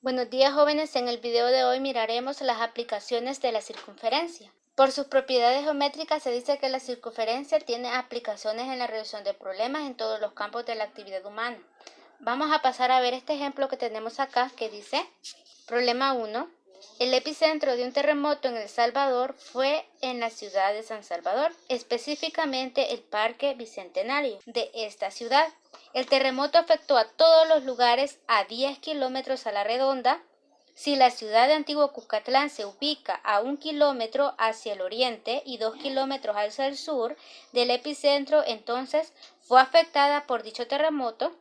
Buenos días, jóvenes. En el video de hoy miraremos las aplicaciones de la circunferencia. Por sus propiedades geométricas se dice que la circunferencia tiene aplicaciones en la resolución de problemas en todos los campos de la actividad humana. Vamos a pasar a ver este ejemplo que tenemos acá que dice, problema 1. El epicentro de un terremoto en El Salvador fue en la ciudad de San Salvador, específicamente el Parque Bicentenario de esta ciudad. El terremoto afectó a todos los lugares a 10 kilómetros a la redonda. Si la ciudad de Antiguo Cuscatlán se ubica a 1 kilómetro hacia el oriente y 2 kilómetros hacia el sur del epicentro, entonces fue afectada por dicho terremoto.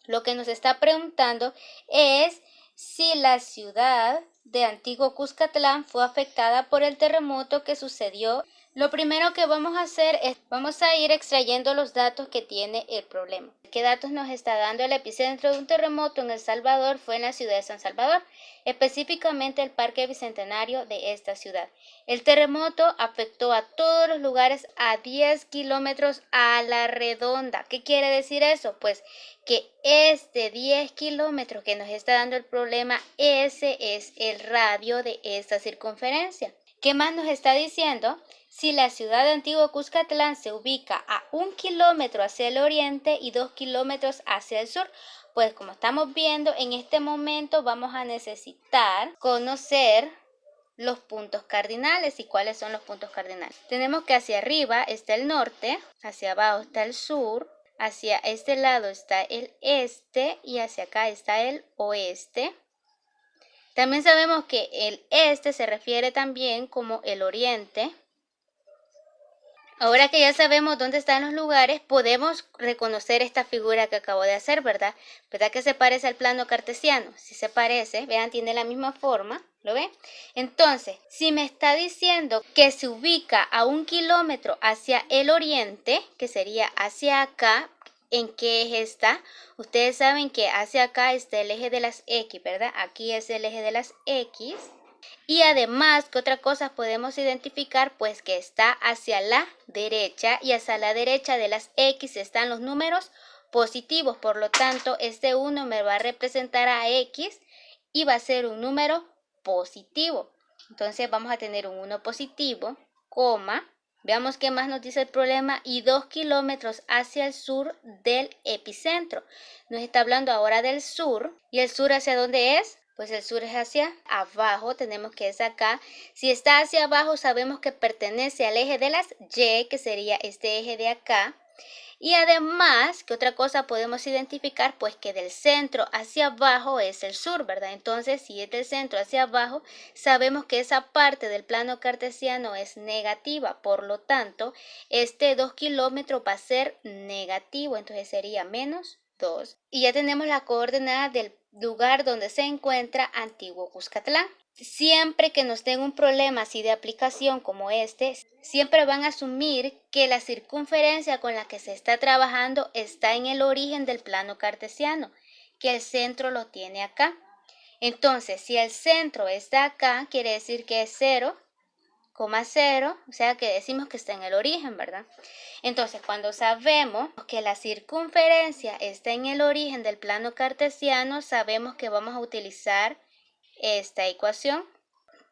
Lo que nos está preguntando es si la ciudad de Antiguo Cuscatlán fue afectada por el terremoto que sucedió. Lo primero que vamos a hacer es, vamos a ir extrayendo los datos que tiene el problema. ¿Qué datos nos está dando? El epicentro de un terremoto en El Salvador fue en la ciudad de San Salvador, específicamente el Parque Bicentenario de esta ciudad. El terremoto afectó a todos los lugares a 10 kilómetros a la redonda. ¿Qué quiere decir eso? Pues que este 10 kilómetros que nos está dando el problema, ese es el radio de esta circunferencia. ¿Qué más nos está diciendo? Si la ciudad de Antiguo Cuscatlán se ubica a 1 kilómetro hacia el oriente y 2 kilómetros hacia el sur, pues como estamos viendo, en este momento vamos a necesitar conocer los puntos cardinales. ¿Y cuáles son los puntos cardinales? Tenemos que hacia arriba está el norte, hacia abajo está el sur, hacia este lado está el este y hacia acá está el oeste. También sabemos que el este se refiere también como el oriente. Ahora que ya sabemos dónde están los lugares, podemos reconocer esta figura que acabo de hacer, ¿verdad? ¿Verdad que se parece al plano cartesiano? Si se parece, vean, tiene la misma forma, ¿lo ven? Entonces, si me está diciendo que se ubica a 1 kilómetro hacia el oriente, que sería hacia acá, ¿en qué eje está? Ustedes saben que hacia acá está el eje de las X, ¿verdad? Aquí es el eje de las X. Y además, ¿qué otra cosa podemos identificar? Pues que está hacia la derecha y hacia la derecha de las X están los números positivos. Por lo tanto, este 1 me va a representar a X y va a ser un número positivo. Entonces vamos a tener un 1 positivo, coma. Veamos qué más nos dice el problema. Y 2 kilómetros hacia el sur del epicentro. Nos está hablando ahora del sur. ¿Y el sur hacia dónde es? Pues el sur es hacia abajo, tenemos que es acá. Si está hacia abajo, sabemos que pertenece al eje de las Y, que sería este eje de acá. Y además, ¿qué otra cosa podemos identificar? Pues que del centro hacia abajo es el sur, ¿verdad? Entonces, si es del centro hacia abajo, sabemos que esa parte del plano cartesiano es negativa. Por lo tanto, este 2 kilómetros va a ser negativo, entonces sería menos 2. Y ya tenemos la coordenada del lugar donde se encuentra Antiguo Cuscatlán. Siempre que nos den un problema así de aplicación como este, siempre van a asumir que la circunferencia con la que se está trabajando está en el origen del plano cartesiano, que el centro lo tiene acá. Entonces, si el centro está acá, quiere decir que es 0,0, o sea que decimos que está en el origen, ¿verdad? Entonces, cuando sabemos que la circunferencia está en el origen del plano cartesiano, sabemos que vamos a utilizar esta ecuación.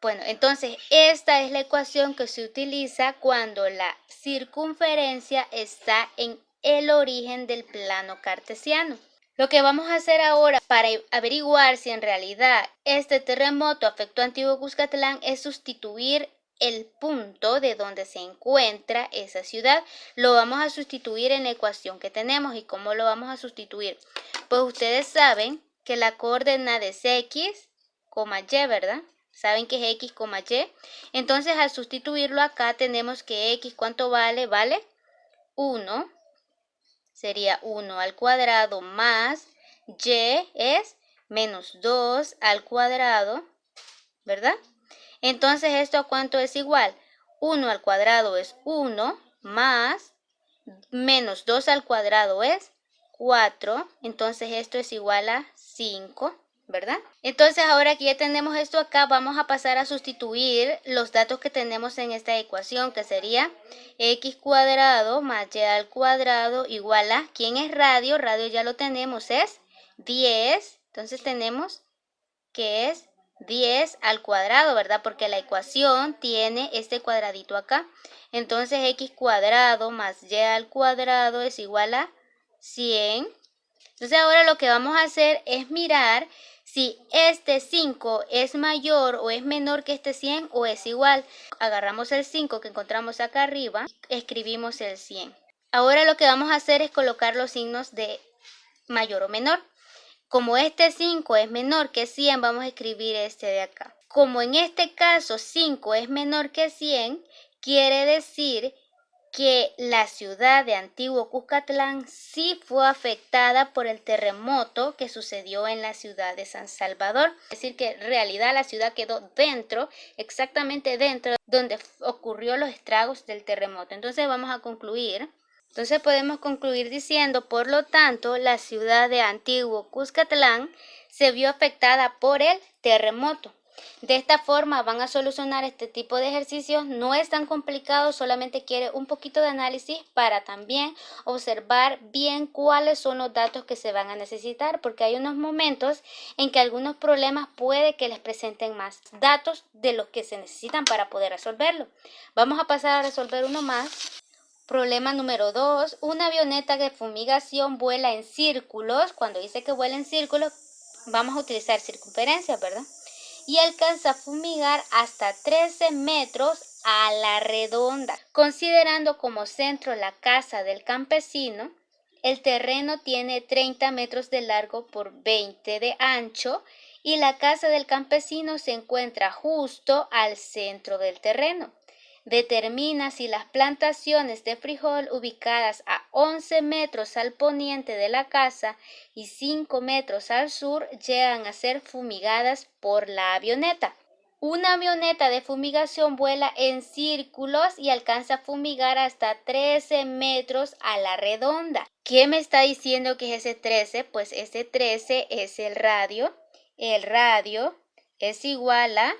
Bueno, entonces esta es la ecuación que se utiliza cuando la circunferencia está en el origen del plano cartesiano. Lo que vamos a hacer ahora para averiguar si en realidad este terremoto afectó a Antiguo Cuscatlán es sustituir el punto de donde se encuentra esa ciudad. Lo vamos a sustituir en la ecuación que tenemos. ¿Y cómo lo vamos a sustituir? Pues ustedes saben que la coordenada es X, Y, ¿verdad? Saben que es X, Y. Entonces, al sustituirlo acá, tenemos que X, ¿cuánto vale? Vale 1. Sería 1 al cuadrado más Y es menos 2 al cuadrado, ¿verdad? Entonces, ¿esto a cuánto es igual? 1 al cuadrado es 1 más menos 2 al cuadrado es 4. Entonces, esto es igual a 5. ¿Verdad? Entonces ahora que ya tenemos esto acá, vamos a pasar a sustituir los datos que tenemos en esta ecuación, que sería x cuadrado más y al cuadrado igual a, ¿quién es radio? Radio ya lo tenemos, es 10. Entonces tenemos que es 10 al cuadrado, ¿verdad? Porque la ecuación tiene este cuadradito acá. Entonces x cuadrado más y al cuadrado es igual a 100. Entonces ahora lo que vamos a hacer es mirar si este 5 es mayor o es menor que este 100 o es igual. Agarramos el 5 que encontramos acá arriba, escribimos el 100. Ahora lo que vamos a hacer es colocar los signos de mayor o menor. Como este 5 es menor que 100, vamos a escribir este de acá. Como en este caso 5 es menor que 100, quiere decir que la ciudad de Antiguo Cuscatlán sí fue afectada por el terremoto que sucedió en la ciudad de San Salvador. Es decir, que en realidad la ciudad quedó dentro, exactamente dentro, donde ocurrió los estragos del terremoto. Entonces vamos a concluir. Entonces podemos concluir diciendo, por lo tanto, la ciudad de Antiguo Cuscatlán se vio afectada por el terremoto. De esta forma van a solucionar este tipo de ejercicios, no es tan complicado, solamente quiere un poquito de análisis para también observar bien cuáles son los datos que se van a necesitar, porque hay unos momentos en que algunos problemas puede que les presenten más datos de los que se necesitan para poder resolverlo. Vamos a pasar a resolver uno más. Problema número 2, una avioneta de fumigación vuela en círculos. Cuando dice que vuela en círculos, vamos a utilizar circunferencias, ¿verdad? Y alcanza a fumigar hasta 13 metros a la redonda. Considerando como centro la casa del campesino, el terreno tiene 30 metros de largo por 20 de ancho y la casa del campesino se encuentra justo al centro del terreno. Determina si las plantaciones de frijol ubicadas a 11 metros al poniente de la casa y 5 metros al sur llegan a ser fumigadas por la avioneta. Una avioneta de fumigación vuela en círculos y alcanza a fumigar hasta 13 metros a la redonda. ¿Qué me está diciendo que es ese 13? Pues ese 13 es el radio. El radio es igual a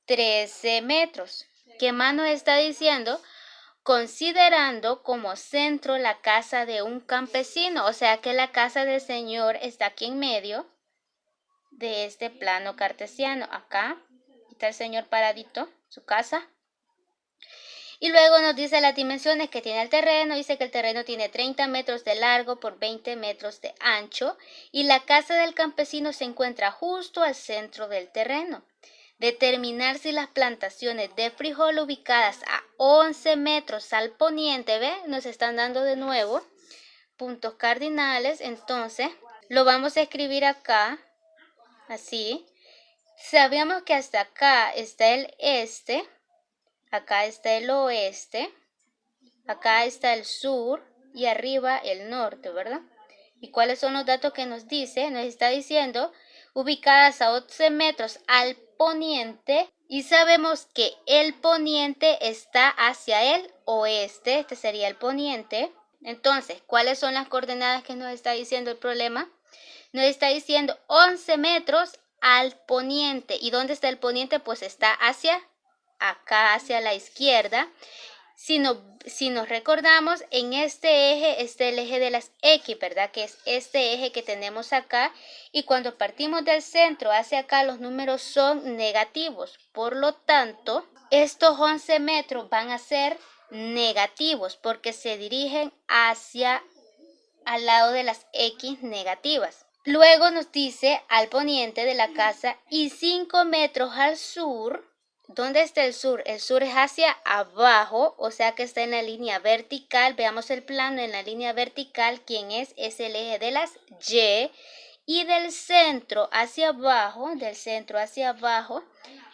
13 metros. ¿Qué más nos está diciendo? Considerando como centro la casa de un campesino, o sea que la casa del señor está aquí en medio de este plano cartesiano. Acá está el señor paradito, su casa. Y luego nos dice las dimensiones que tiene el terreno. Dice que el terreno tiene 30 metros de largo por 20 metros de ancho y la casa del campesino se encuentra justo al centro del terreno. Determinar si las plantaciones de frijol ubicadas a 11 metros al poniente, ¿ve? Nos están dando de nuevo puntos cardinales. Entonces lo vamos a escribir acá, así. Sabíamos que hasta acá está el este, acá está el oeste, acá está el sur y arriba el norte, ¿verdad? ¿Y cuáles son los datos que nos dice? Nos está diciendo ubicadas a 11 metros al poniente y sabemos que el poniente está hacia el oeste, este sería el poniente. Entonces, ¿cuáles son las coordenadas que nos está diciendo el problema? Nos está diciendo 11 metros al poniente. ¿Y dónde está el poniente? Pues está hacia acá, hacia la izquierda. Si nos recordamos, en este eje está el eje de las X, ¿verdad? Que es este eje que tenemos acá. Y cuando partimos del centro hacia acá, los números son negativos. Por lo tanto, estos 11 metros van a ser negativos porque se dirigen hacia al lado de las X negativas. Luego nos dice al poniente de la casa y 5 metros al sur. ¿Dónde está el sur? El sur es hacia abajo, o sea que está en la línea vertical. Veamos el plano en la línea vertical. ¿Quién es? Es el eje de las Y. Y del centro hacia abajo,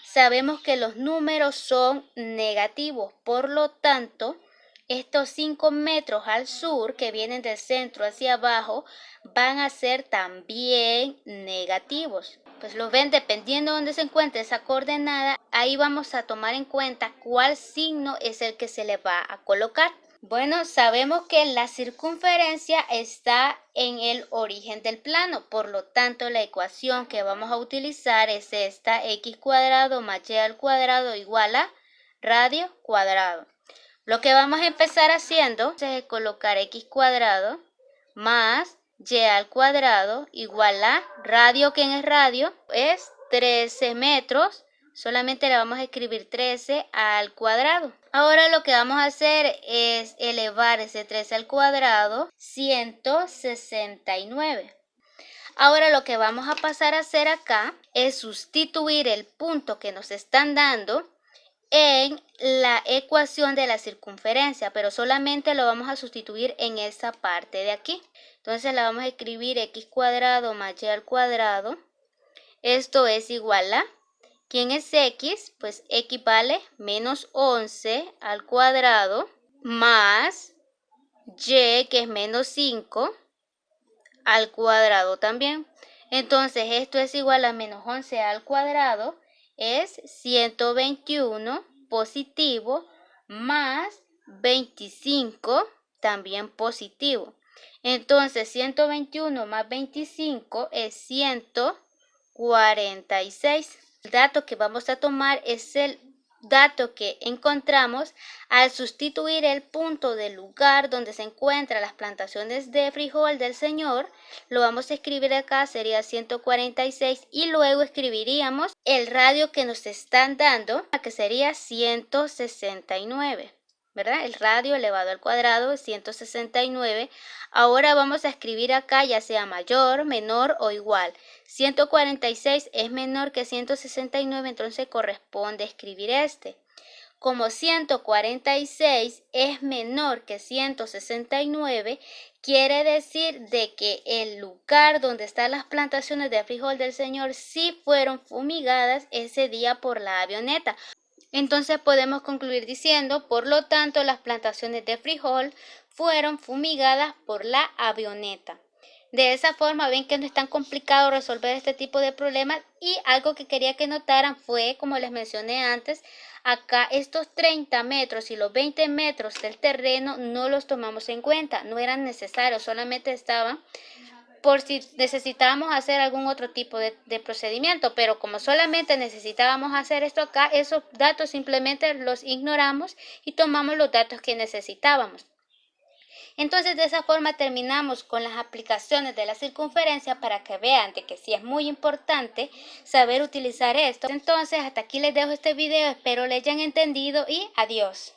sabemos que los números son negativos. Por lo tanto, estos 5 metros al sur que vienen del centro hacia abajo van a ser también negativos. Pues lo ven, dependiendo de dónde se encuentre esa coordenada, ahí vamos a tomar en cuenta cuál signo es el que se le va a colocar. Bueno, sabemos que la circunferencia está en el origen del plano, por lo tanto la ecuación que vamos a utilizar es esta: x cuadrado más y al cuadrado igual a radio cuadrado. Lo que vamos a empezar haciendo es colocar x cuadrado más y al cuadrado igual a radio. ¿Quién es radio? Es 13 metros. Solamente le vamos a escribir 13 al cuadrado. Ahora lo que vamos a hacer es elevar ese 13 al cuadrado, 169. Ahora lo que vamos a pasar a hacer acá es sustituir el punto que nos están dando en la ecuación de la circunferencia, pero solamente lo vamos a sustituir en esa parte de aquí. Entonces la vamos a escribir x cuadrado más y al cuadrado. Esto es igual a, ¿quién es x? Pues x vale menos 11 al cuadrado más y, que es menos 5 al cuadrado también. Entonces esto es igual a menos 11 al cuadrado, es 121 positivo más 25 también positivo. Entonces 121 más 25 es 146. El dato que vamos a tomar es el dato que encontramos al sustituir el punto del lugar donde se encuentran las plantaciones de frijol del Señor. Lo vamos a escribir acá, sería 146, y luego escribiríamos el radio que nos están dando, que sería 169, ¿verdad? El radio elevado al cuadrado es 169. Ahora vamos a escribir acá ya sea mayor, menor o igual. 146 es menor que 169, entonces corresponde escribir este. Como 146 es menor que 169, quiere decir de que el lugar donde están las plantaciones de frijol del Señor sí fueron fumigadas ese día por la avioneta. Entonces podemos concluir diciendo, por lo tanto, las plantaciones de frijol fueron fumigadas por la avioneta. De esa forma ven que no es tan complicado resolver este tipo de problemas, y algo que quería que notaran fue, como les mencioné antes, acá estos 30 metros y los 20 metros del terreno no los tomamos en cuenta, no eran necesarios, solamente estaban por si necesitábamos hacer algún otro tipo de procedimiento, pero como solamente necesitábamos hacer esto acá, esos datos simplemente los ignoramos y tomamos los datos que necesitábamos. Entonces de esa forma terminamos con las aplicaciones de la circunferencia, para que vean de que sí es muy importante saber utilizar esto. Entonces hasta aquí les dejo este video, espero le hayan entendido y adiós.